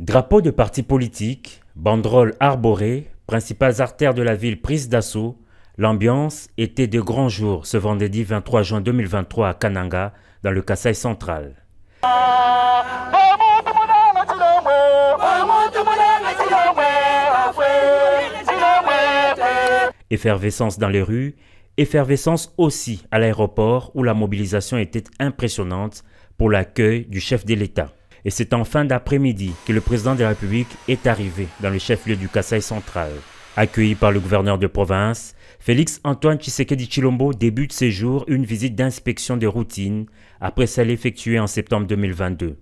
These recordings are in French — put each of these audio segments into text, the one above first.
Drapeaux de partis politiques, banderoles arborées, principales artères de la ville prises d'assaut, l'ambiance était de grand jour ce vendredi 23 juin 2023 à Kananga, dans le Kasaï central. Effervescence dans les rues, effervescence aussi à l'aéroport où la mobilisation était impressionnante pour l'accueil du chef de l'État. Et c'est en fin d'après-midi que le président de la République est arrivé dans le chef-lieu du Kasaï central. Accueilli par le gouverneur de province, Félix Antoine Tshisekedi Tshilombo débute ses jours une visite d'inspection de routine après celle effectuée en septembre 2022.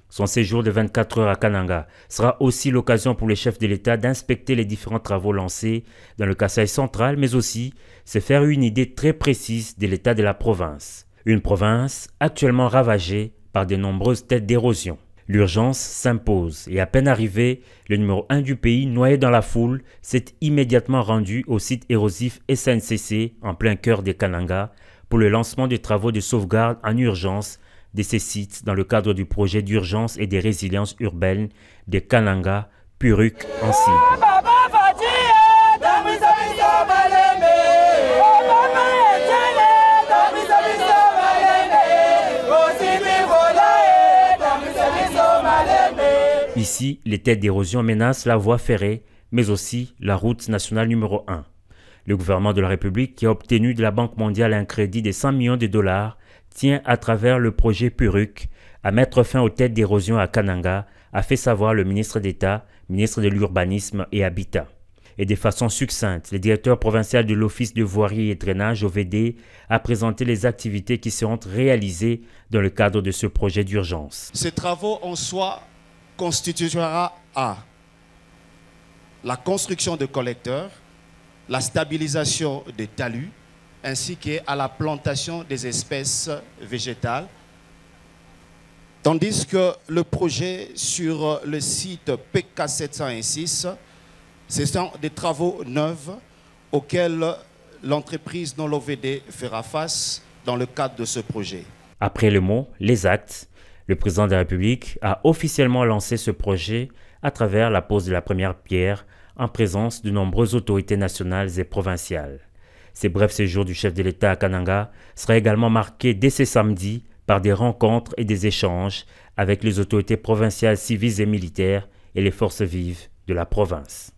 Son séjour de 24 heures à Kananga sera aussi l'occasion pour le chef de l'État d'inspecter les différents travaux lancés dans le Kasaï central, mais aussi se faire une idée très précise de l'état de la province. Une province actuellement ravagée par de nombreuses têtes d'érosion. L'urgence s'impose et à peine arrivé, le numéro 1 du pays, noyé dans la foule, s'est immédiatement rendu au site érosif SNCC en plein cœur de Kananga pour le lancement des travaux de sauvegarde en urgence de ces sites dans le cadre du projet d'urgence et de résilience urbaine de Kananga, Puruk en cible. Ici, les têtes d'érosion menacent la voie ferrée, mais aussi la route nationale numéro 1. Le gouvernement de la République, qui a obtenu de la Banque mondiale un crédit de 100 millions de dollars, tient à travers le projet Puruk à mettre fin aux têtes d'érosion à Kananga, a fait savoir le ministre d'État, ministre de l'Urbanisme et Habitat. Et de façon succincte, le directeur provincial de l'Office de voirie et drainage OVD a présenté les activités qui seront réalisées dans le cadre de ce projet d'urgence. Ces travaux en soi constituera à la construction de collecteurs, la stabilisation des talus, ainsi qu'à la plantation des espèces végétales. Tandis que le projet sur le site PK 706, ce sont des travaux neufs auxquels l'entreprise non l'OVD fera face dans le cadre de ce projet. Après le mot, les actes, le président de la République a officiellement lancé ce projet à travers la pose de la première pierre en présence de nombreuses autorités nationales et provinciales. Ces brefs séjours du chef de l'État à Kananga sera également marqué dès ce samedi par des rencontres et des échanges avec les autorités provinciales civiles et militaires et les forces vives de la province.